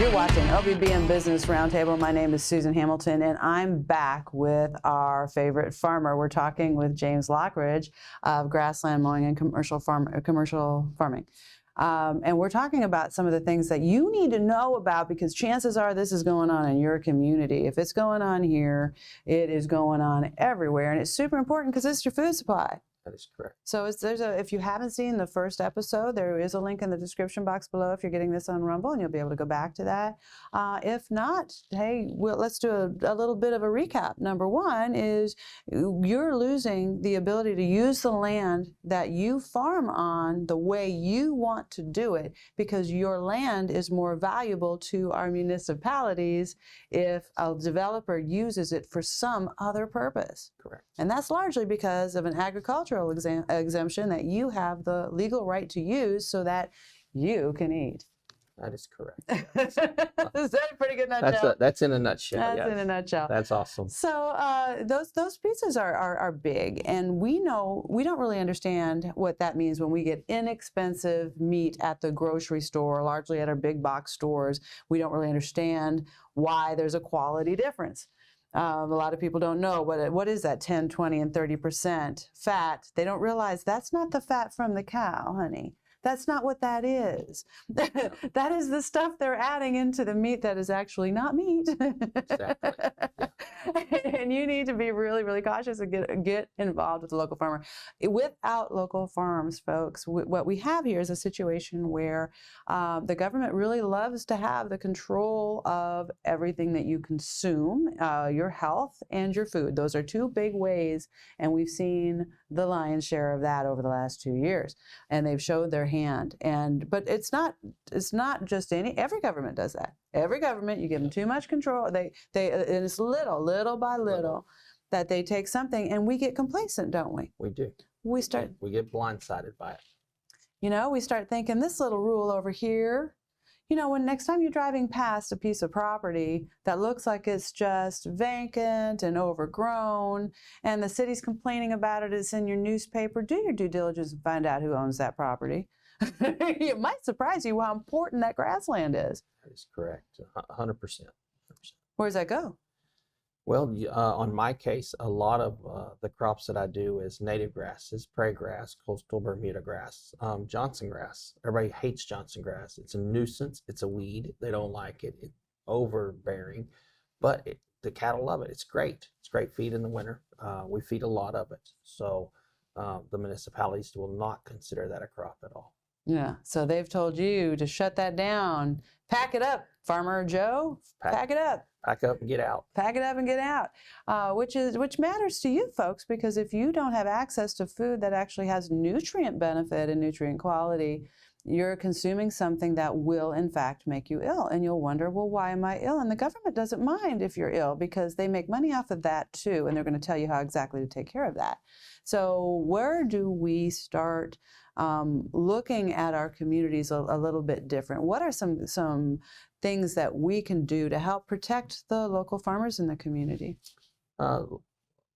You're watching OBBM Business Roundtable. My name is Susan Hamilton, and I'm back with our favorite farmer. We're talking with James Lockridge of Grassland, Mowing, and commercial farming. And we're talking about some of the things that you need to know about, because chances are this is going on in your community. If it's going on here, it is going on everywhere, and it's super important because it's your food supply. That is correct. So if you haven't seen the first episode, there is a link in the description box below if you're getting this on Rumble, and you'll be able to go back to that. If not, hey, let's do a little bit of a recap. Number one is you're losing the ability to use the land that you farm on the way you want to do it, because your land is more valuable to our municipalities if a developer uses it for some other purpose. Correct. And that's largely because of an agricultural exemption that you have the legal right to use so that you can eat. That is correct. Is that a pretty good nutshell? That's in a nutshell. That's yes. in a nutshell. That's awesome. So those pieces are big, and we don't really understand what that means when we get inexpensive meat at the grocery store, largely at our big box stores. We don't really understand why there's a quality difference. A lot of people don't know what is that 10, 20, and 30% fat. They don't realize that's not the fat from the cow, honey. That's not what that is. That is the stuff they're adding into the meat that is actually not meat. Exactly. Yeah. And you need to be really, really cautious and get involved with the local farmer. Without local farms, folks, what we have here is a situation where the government really loves to have the control of everything that you consume, your health and your food. Those are two big ways, and we've seen the lion's share of that over the last 2 years. And they've showed their hand. But it's not just every government does that. Every government, you give them too much control. And it's little by little that they take something, and we get complacent, don't we? We do. We get blindsided by it. You know, we start thinking this little rule over here. You know, when next time you're driving past a piece of property that looks like it's just vacant and overgrown, and the city's complaining about it, it's in your newspaper, do your due diligence and find out who owns that property. It might surprise you how important that grassland is. That is correct. 100%. Where does that go? Well, on my case, a lot of the crops that I do is native grasses, prairie grass, coastal Bermuda grass, Johnson grass. Everybody hates Johnson grass. It's a nuisance. It's a weed. They don't like it. It's overbearing, but the cattle love it. It's great. It's great feed in the winter. We feed a lot of it. So the municipalities will not consider that a crop at all. Yeah, so they've told you to shut that down. Pack it up, Farmer Joe. Pack it up. Pack up and get out. Pack it up and get out, which matters to you folks, because if you don't have access to food that actually has nutrient benefit and nutrient quality, you're consuming something that will in fact make you ill, and you'll wonder, well, why am I ill? And the government doesn't mind if you're ill, because they make money off of that too, and they're going to tell you how exactly to take care of that. So where do we start looking at our communities a little bit different? What are some things that we can do to help protect the local farmers in the community?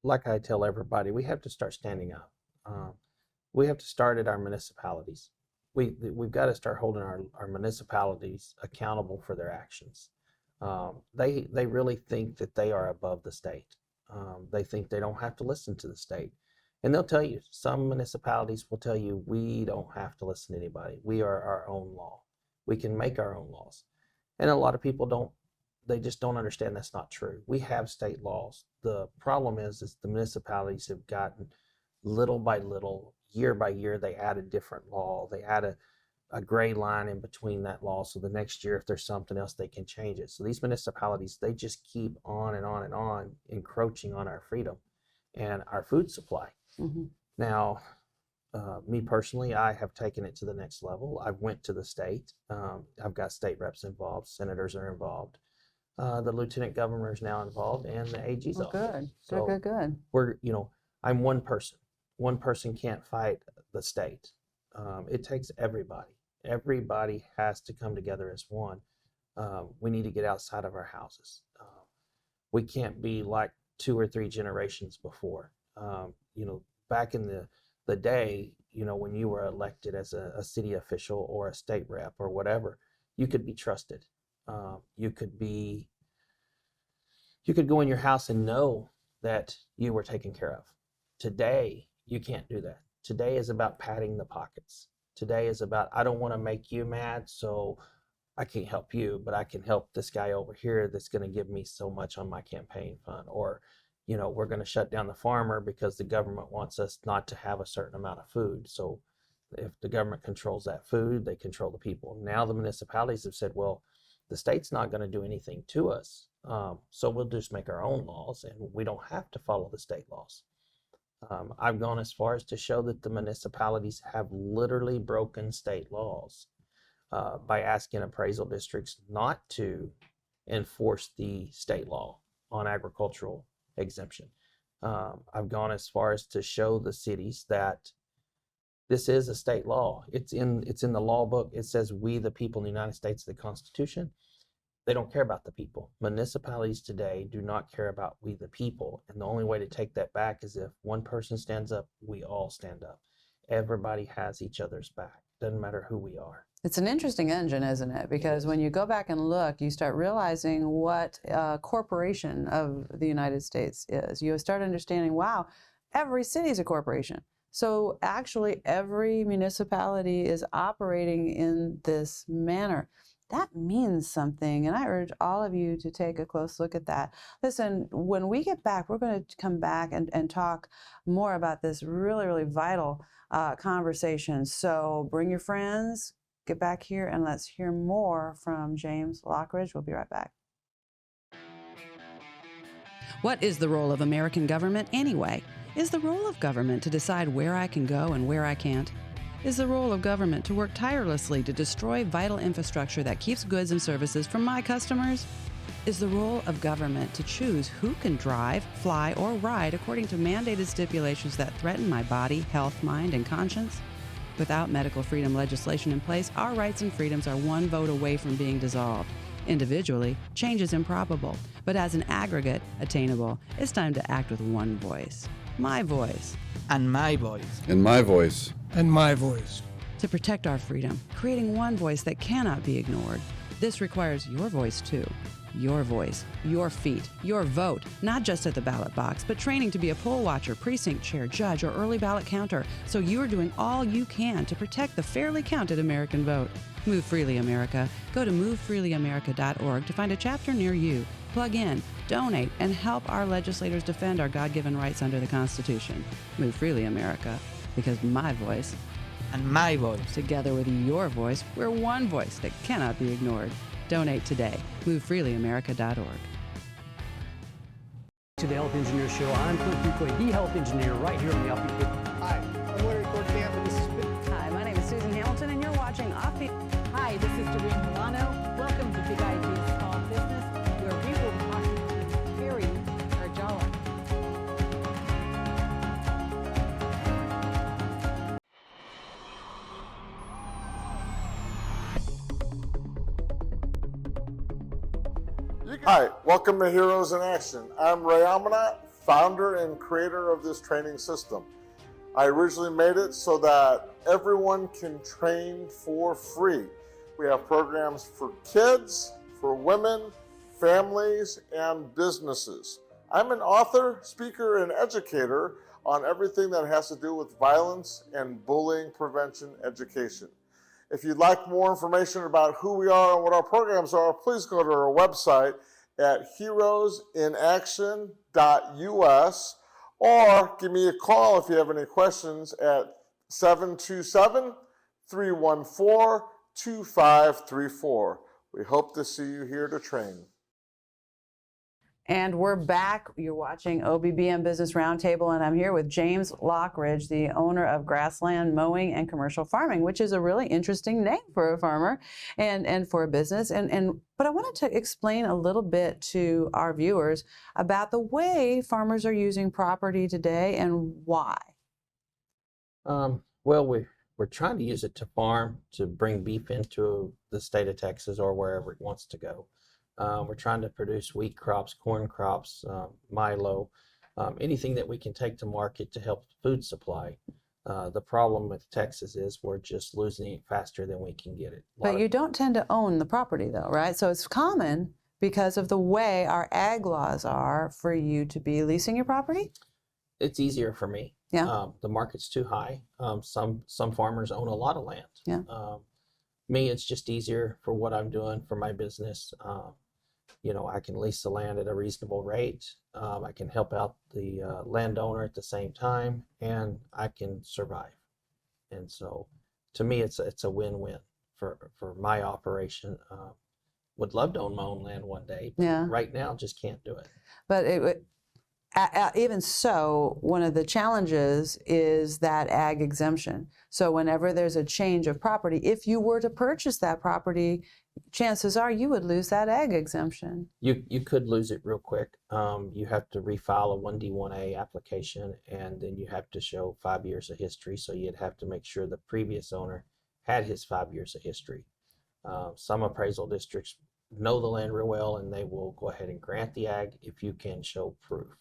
Like I tell everybody, we have to start standing up. We have to start at our municipalities. We've got to start holding our municipalities accountable for their actions. They really think that they are above the state. They think they don't have to listen to the state. And they'll tell you, some municipalities will tell you, we don't have to listen to anybody. We are our own law. We can make our own laws. And a lot of people they just don't understand that's not true. We have state laws. The problem is the municipalities have gotten little by little, year by year, they add a different law. They add a gray line in between that law. So the next year, if there's something else, they can change it. So these municipalities, they just keep on and on and on, encroaching on our freedom and our food supply. Mm-hmm. Now, me personally, I have taken it to the next level. I went to the state. I've got state reps involved. Senators are involved. The lieutenant governor is now involved, and the AG's office. Good. So Good. I'm one person. One person can't fight the state. It takes everybody. Everybody has to come together as one. We need to get outside of our houses. We can't be like 2 or 3 generations before. Back in the day, when you were elected as a city official or a state rep or whatever, you could be trusted. You could go in your house and know that you were taken care of. Today, you can't do that. Today is about padding the pockets. Today is about, I don't want to make you mad, so I can't help you, but I can help this guy over here that's going to give me so much on my campaign fund. Or, we're going to shut down the farmer because the government wants us not to have a certain amount of food. So if the government controls that food, they control the people. Now the municipalities have said, well, the state's not going to do anything to us. So we'll just make our own laws and we don't have to follow the state laws. I've gone as far as to show that the municipalities have literally broken state laws by asking appraisal districts not to enforce the state law on agricultural exemption. I've gone as far as to show the cities that this is a state law. It's in the law book. It says we the people in the United States, the Constitution. They don't care about the people. Municipalities today do not care about we the people. And the only way to take that back is if one person stands up, we all stand up. Everybody has each other's back. Doesn't matter who we are. It's an interesting engine, isn't it? Because when you go back and look, you start realizing what a corporation of the United States is. You start understanding, wow, every city is a corporation. So actually every municipality is operating in this manner. That means something, and I urge all of you to take a close look at that. Listen, when we get back, we're going to come back and talk more about this really, really vital conversation. So bring your friends, get back here, and let's hear more from James Lockridge. We'll be right back. What is the role of American government anyway? Is the role of government to decide where I can go and where I can't? Is the role of government to work tirelessly to destroy vital infrastructure that keeps goods and services from my customers? Is the role of government to choose who can drive, fly, or ride according to mandated stipulations that threaten my body, health, mind, and conscience? Without medical freedom legislation in place, our rights and freedoms are one vote away from being dissolved. Individually, change is improbable, but as an aggregate, attainable. It's time to act with one voice. My voice. And my voice. And my voice. And my voice. To protect our freedom, creating one voice that cannot be ignored. This requires your voice too. Your voice, your feet, your vote, not just at the ballot box, but training to be a poll watcher, precinct chair, judge, or early ballot counter, so you're doing all you can to protect the fairly counted American vote. Move Freely America. Go to movefreelyamerica.org to find a chapter near you. Plug in, donate, and help our legislators defend our God-given rights under the Constitution. Move Freely America, because my voice and my voice, together with your voice, we're one voice that cannot be ignored. Donate today. MoveFreelyAmerica.org. To the Health Engineer Show, I'm Clint Duquay, the Health Engineer, right here on the Offbeat. Hi, I'm Larry Cortamp, and this is Hi, my name is Susan Hamilton, and you're watching Offbeat. Hi, this is Doreen Milano. Welcome to Big Ideas Small Business, where we will talk to Harry Arjala. Hi, welcome to Heroes in Action. I'm Ray Amanat, founder and creator of this training system. I originally made it so that everyone can train for free. We have programs for kids, for women, families, and businesses. I'm an author, speaker, and educator on everything that has to do with violence and bullying prevention education. If you'd like more information about who we are and what our programs are, please go to our website at heroesinaction.us or give me a call if you have any questions at 727-314-2534. We hope to see you here to train. And we're back. You're watching OBBM Business Roundtable, and I'm here with James Lockridge, the owner of Grassland, Mowing, and Commercial Farming, which is a really interesting name for a farmer and for a business. But I wanted to explain a little bit to our viewers about the way farmers are using property today and why. Well, we're trying to use it to farm, to bring beef into the state of Texas or wherever it wants to go. We're trying to produce wheat crops, corn crops, milo, anything that we can take to market to help food supply. The problem with Texas is we're just losing it faster than we can get it. But you don't tend to own the property though, right? So it's common because of the way our ag laws are for you to be leasing your property? It's easier for me. Yeah. The market's too high. Some farmers own a lot of land. Yeah. Me, it's just easier for what I'm doing for my business. I can lease the land at a reasonable rate. I can help out the landowner at the same time, and I can survive. And so, to me, it's a win-win for my operation. Would love to own my own land one day, but Yeah. right now just can't do it. But even so, one of the challenges is that ag exemption. So whenever there's a change of property, if you were to purchase that property, chances are you would lose that ag exemption. You could lose it real quick. You have to refile a 1D1A application, and then you have to show 5 years of history. So you'd have to make sure the previous owner had his 5 years of history. Some appraisal districts know the land real well, and they will go ahead and grant the ag if you can show proof.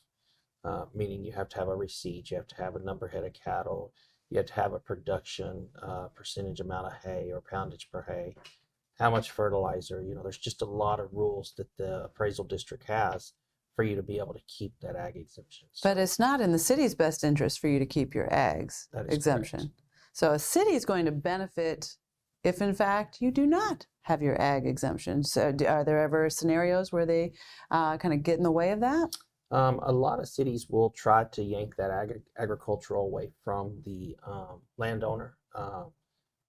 Meaning you have to have a receipt, you have to have a number head of cattle, you have to have a production percentage amount of hay or poundage per hay, how much fertilizer. There's just a lot of rules that the appraisal district has for you to be able to keep that ag exemption. But it's not in the city's best interest for you to keep your ags That is exemption. correct. So a city is going to benefit if in fact you do not have your ag exemption. So are there ever scenarios where they kind of get in the way of that? A lot of cities will try to yank that agricultural away from the landowner.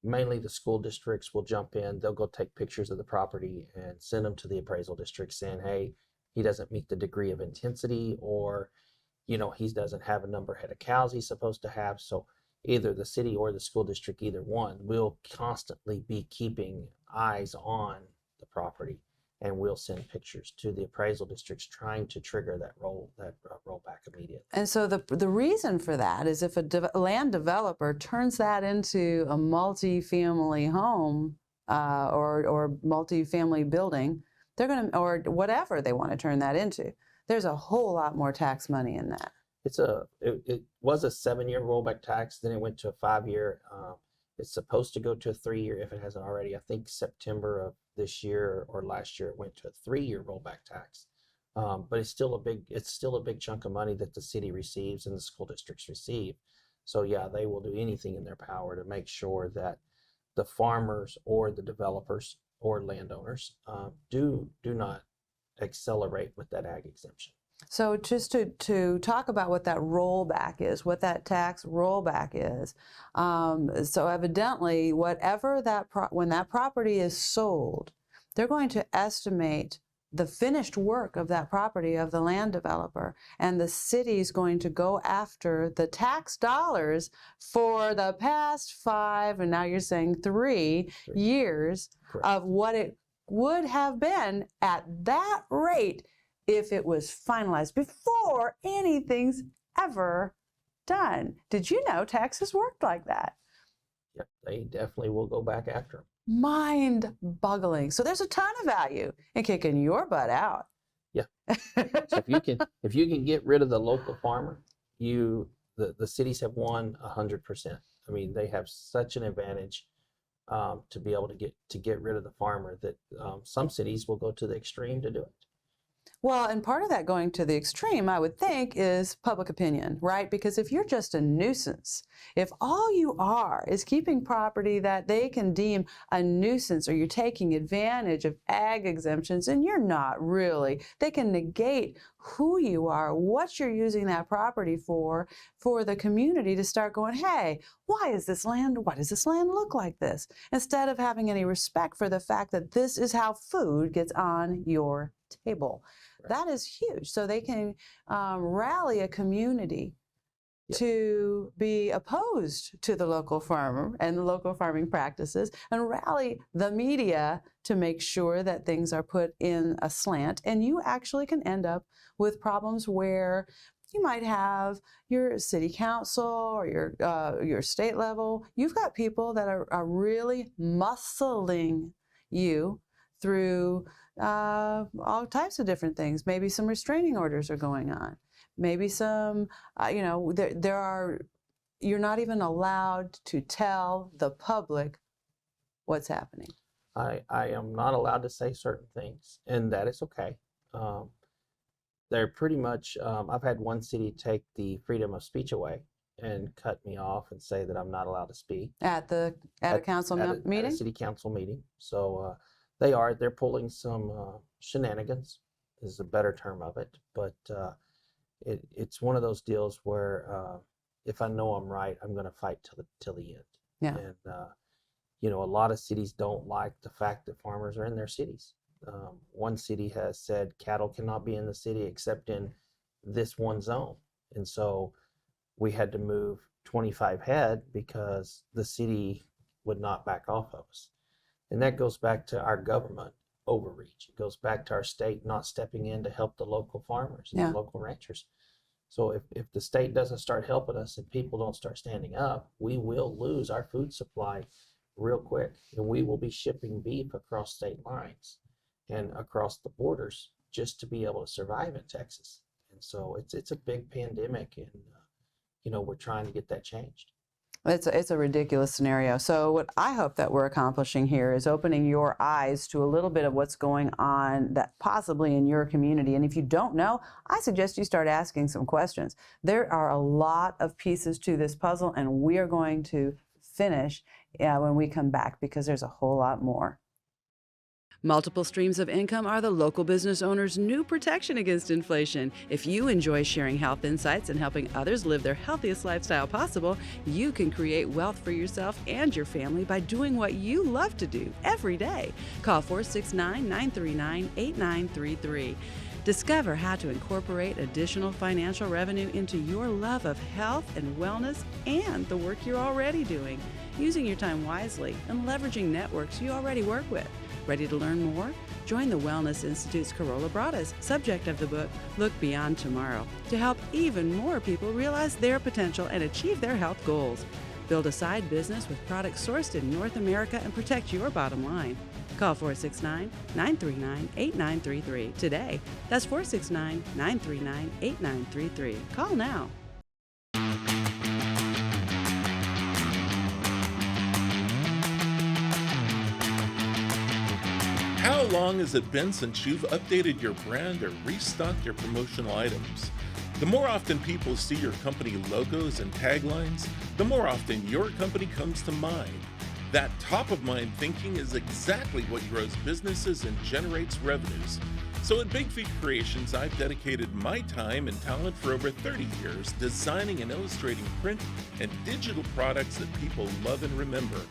Mainly the school districts will jump in. They'll go take pictures of the property and send them to the appraisal district saying, hey, he doesn't meet the degree of intensity, or, he doesn't have a number head of cows he's supposed to have. So either the city or the school district, either one, will constantly be keeping eyes on the property. And we'll send pictures to the appraisal districts trying to trigger that rollback immediately. And so the reason for that is if a land developer turns that into a multi-family home or multi-family building, they're going to, or whatever they want to turn that into, there's a whole lot more tax money in that. It was a 7-year rollback tax, then it went to a 5-year. It's supposed to go to a 3-year if it hasn't already. I think September of this year or last year it went to a 3-year rollback tax. But it's still a big chunk of money that the city receives and the school districts receive. So yeah, they will do anything in their power to make sure that the farmers or the developers or landowners do not accelerate with that ag exemption. So just to talk about what that rollback is, what that tax rollback is. So evidently, whatever when that property is sold, they're going to estimate the finished work of that property of the land developer, and the city's going to go after the tax dollars for the past 5, and now you're saying 3 years Correct. of what it would have been at that rate if it was finalized before anything's ever done. Did you know taxes worked like that? Yep, they definitely will go back after them. Mind-boggling. So there's a ton of value in kicking your butt out. Yeah. So if you can get rid of the local farmer, the cities have won 100%. I mean, they have such an advantage to be able to get rid of the farmer that some cities will go to the extreme to do it. Well, and part of that going to the extreme, I would think, is public opinion, right? Because if you're just a nuisance, if all you are is keeping property that they can deem a nuisance, or you're taking advantage of ag exemptions, and you're not really, they can negate who you are, what you're using that property for the community to start going, hey, why does this land look like this? Instead of having any respect for the fact that this is how food gets on your table. Right. That is huge. So they can rally a community to be opposed to the local farmer and the local farming practices, and rally the media to make sure that things are put in a slant. And you actually can end up with problems where you might have your city council or your state level. You've got people that are really muscling you through all types of different things. Maybe some restraining orders are going on. Maybe some, there are you're not even allowed to tell the public what's happening. I am not allowed to say certain things, and that is okay. They're pretty much, I've had one city take the freedom of speech away and cut me off and say that I'm not allowed to speak At a council at a meeting? city council meeting. So they're pulling some shenanigans is a better term of it. But it's one of those deals where if I know I'm right, I'm going to fight till the end. Yeah. And you know, a lot of cities don't like the fact that farmers are in their cities. One city has said cattle cannot be in the city except in this one zone. And so we had to move 25 head because the city would not back off of us. And that goes back to our government overreach. It goes back to our state not stepping in to help the local farmers and Yeah. the local ranchers. So if the state doesn't start helping us and people don't start standing up, we will lose our food supply real quick. And we will be shipping beef across state lines and across the borders just to be able to survive in Texas. And so it's a big pandemic, and you know, we're trying to get that changed. It's a ridiculous scenario. So what I hope that we're accomplishing here is opening your eyes to a little bit of what's going on that possibly in your community. And if you don't know, I suggest you start asking some questions. There are a lot of pieces to this puzzle, and we are going to finish when we come back because there's a whole lot more. Multiple streams of income are the local business owner's new protection against inflation. If you enjoy sharing health insights and helping others live their healthiest lifestyle possible, you can create wealth for yourself and your family by doing what you love to do every day. Call 469-939-8933. Discover how to incorporate additional financial revenue into your love of health and wellness and the work you're already doing, using your time wisely and leveraging networks you already work with. Ready to learn more? Join the Wellness Institute's Carola Bradas, subject of the book, Look Beyond Tomorrow, to help even more people realize their potential and achieve their health goals. Build a side business with products sourced in North America and protect your bottom line. Call 469-939-8933 today. That's 469-939-8933. Call now. How long has it been since you've updated your brand or restocked your promotional items? The more often people see your company logos and taglines, the more often your company comes to mind. That top-of-mind thinking is exactly what grows businesses and generates revenues. So at Big Feet Creations, I've dedicated my time and talent for over 30 years designing and illustrating print and digital products that people love and remember.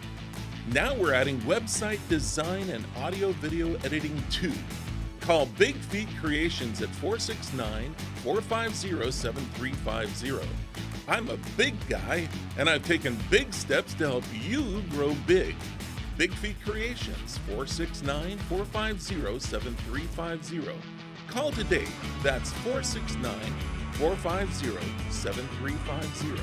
Now we're adding website design and audio-video editing too. Call Big Feet Creations at 469-450-7350. I'm a big guy, and I've taken big steps to help you grow big. Big Feet Creations, 469-450-7350. Call today. That's 469-450-7350.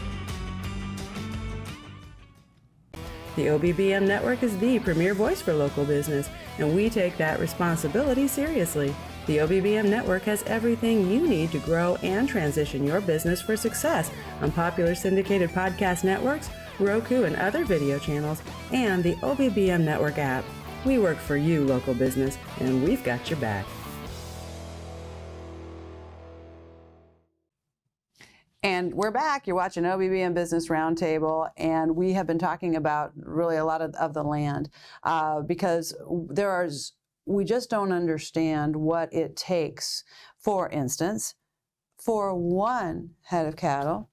The OBBM network is the premier voice for local business, and we take that responsibility seriously. The OBBM network has everything you need to grow and transition your business for success on popular syndicated podcast networks, Roku and other video channels, and the OBBM network app. We work for you, local business, and we've got your back. And we're back. You're watching OBBM Business Roundtable, and we have been talking about really a lot of the land because we just don't understand what it takes. For instance, for one head of cattle,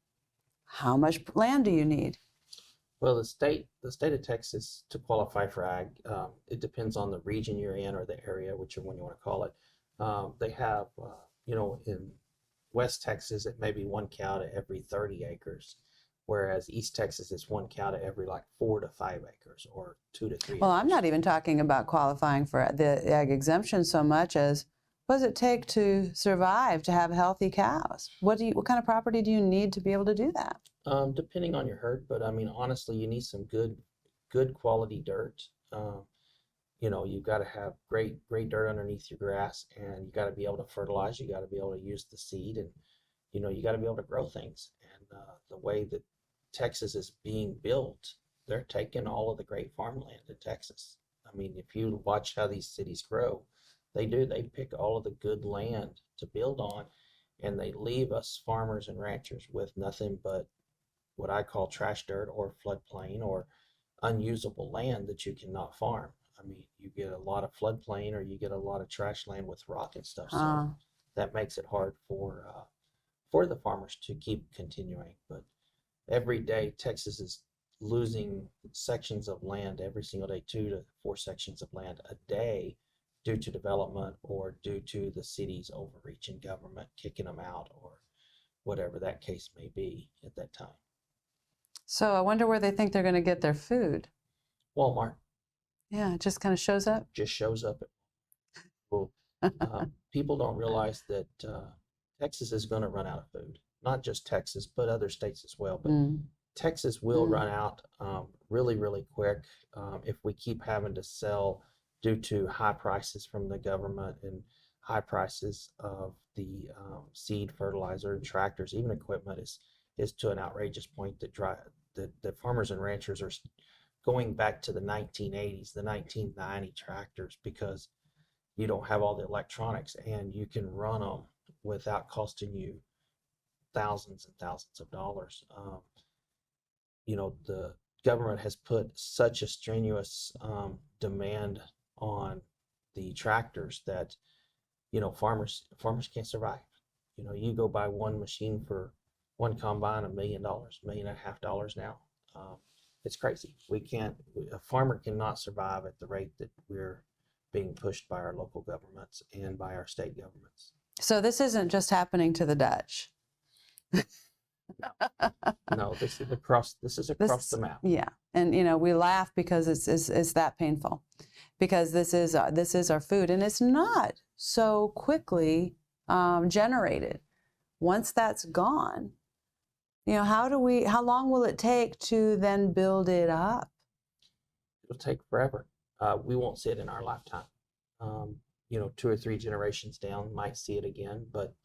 how much land do you need? Well, the state of Texas, to qualify for ag, it depends on the region you're in or the area, whichever one you want to call it. They have, in West Texas, it may be one cow to every 30 acres, whereas East Texas is one cow to every 4 to 5 acres or 2 to 3 Well, acres. I'm not even talking about qualifying for the ag exemption so much as what does it take to survive, to have healthy cows? What kind of property do you need to be able to do that? Depending on your herd, but I mean, honestly, you need some good quality dirt. You've got to have great dirt underneath your grass, and you got to be able to fertilize. You got to be able to use the seed, and you got to be able to grow things. And the way that Texas is being built, they're taking all of the great farmland in Texas. I mean, if you watch how these cities grow, they pick all of the good land to build on, and they leave us farmers and ranchers with nothing but what I call trash dirt or floodplain or unusable land that you cannot farm. I mean, you get a lot of floodplain or you get a lot of trash land with rock and stuff. So that makes it hard for the farmers to keep continuing. But every day, Texas is losing sections of land every single day, 2 to 4 sections of land a day due to development or due to the city's overreach in government kicking them out or whatever that case may be at that time. So I wonder where they think they're going to get their food. Walmart. Yeah, it just kind of shows up. Just shows up. Well, people don't realize that Texas is going to run out of food. Not just Texas, but other states as well. But Texas will run out really, really quick if we keep having to sell due to high prices from the government and high prices of the seed, fertilizer, and tractors. Even equipment is to an outrageous point that farmers and ranchers are going back to the 1980s, the 1990 tractors, because you don't have all the electronics and you can run them without costing you thousands and thousands of dollars. You know, the government has put such a strenuous demand on the tractors that, you know, farmers can't survive. You know, you go buy one machine for one combine, $1 million, $1.5 million now. It's crazy. A farmer cannot survive at the rate that we're being pushed by our local governments and by our state governments. So this isn't just happening to the Dutch. No, this is across the map. Yeah, and you know, we laugh because it's that painful, because this is our food, and it's not so quickly generated. Once that's gone, you know, how long will it take to then build it up? It'll take forever. We won't see it in our lifetime. You know, 2 or 3 generations down, might see it again, but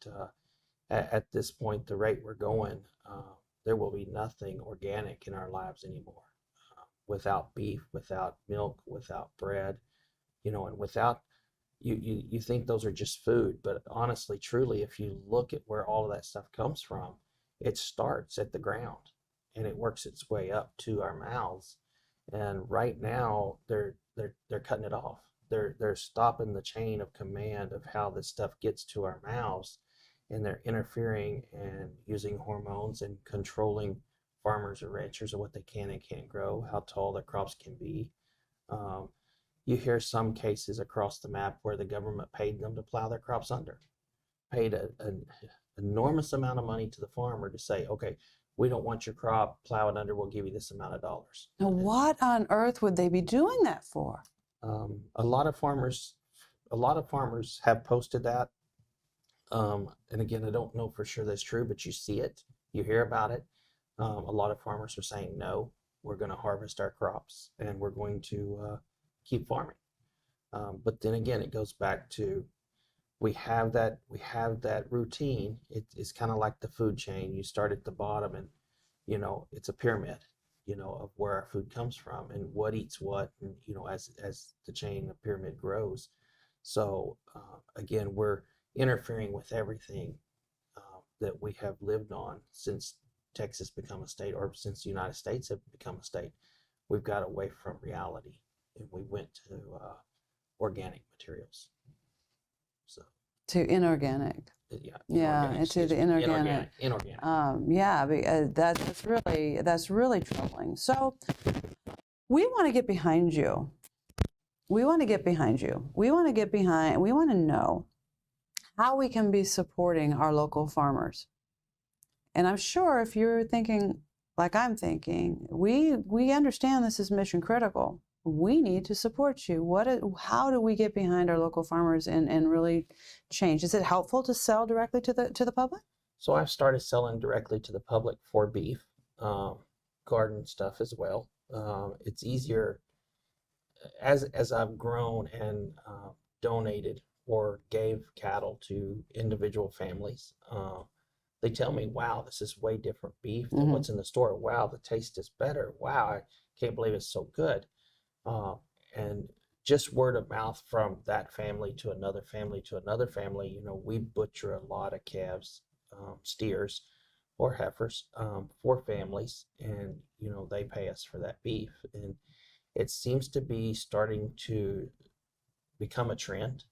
at this point, the rate we're going, there will be nothing organic in our lives anymore. Without beef, without milk, without bread, you know, and without, you think those are just food, but honestly, truly, if you look at where all of that stuff comes from, it starts at the ground and it works its way up to our mouths. And right now, they're cutting it off. They're stopping the chain of command of how this stuff gets to our mouths, and they're interfering and using hormones and controlling farmers or ranchers of what they can and can't grow, how tall their crops can be. You hear some cases across the map where the government paid them to plow their crops under, paid an enormous amount of money to the farmer to say, okay, we don't want your crop, plow it under, we'll give you this amount of dollars. Now, what on earth would they be doing that for? A lot of farmers have posted that. And again, I don't know for sure that's true, but you see it, you hear about it. A lot of farmers are saying, no, we're going to harvest our crops and we're going to keep farming. But then again, it goes back to, we have that routine. It's kind of like the food chain. You start at the bottom and, you know, it's a pyramid, you know, of where our food comes from and what eats what, and, you know, as the chain, the pyramid grows. So again, we're interfering with everything that we have lived on since Texas become a state, or since the United States have become a state. We've got away from reality and we went to organic materials. So To inorganic. Yeah, into the inorganic. Inorganic. That's really troubling. So we want to get behind you. We want to know how we can be supporting our local farmers. And I'm sure if you're thinking like I'm thinking, we understand this is mission critical. We need to support you. How do we get behind our local farmers and really change? Is it helpful to sell directly to the public? So I've started selling directly to the public for beef, garden stuff as well. It's easier as I've grown and they tell me, wow, this is way different beef than what's in the store. Wow, the taste is better. Wow, I can't believe it's so good. And just word of mouth from that family to another family to another family. You know, we butcher a lot of calves, steers, or heifers for families, and you know, they pay us for that beef. And it seems to be starting to become a trend.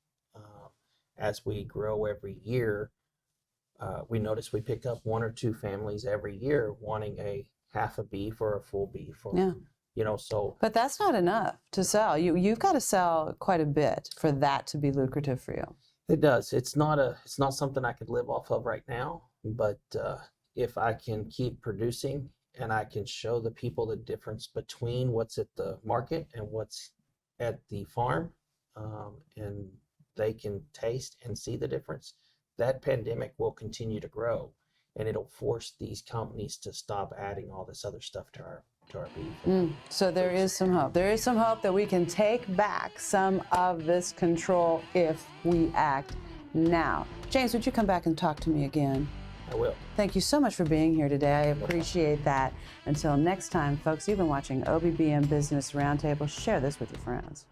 As we grow every year, we notice we pick up 1 or 2 families every year wanting a half a beef or a full beef, or, Yeah. you know, so. But that's not enough to sell. You've got to sell quite a bit for that to be lucrative for you. It does. It's not something I could live off of right now, but if I can keep producing and I can show the people the difference between what's at the market and what's at the farm, and they can taste and see the difference, that pandemic will continue to grow, and it'll force these companies to stop adding all this other stuff to our beef. So there is some hope. There is some hope that we can take back some of this control if we act now. James, would you come back and talk to me again? I will. Thank you so much for being here today. I appreciate that. Until next time, folks, you've been watching OBBM Business Roundtable. Share this with your friends.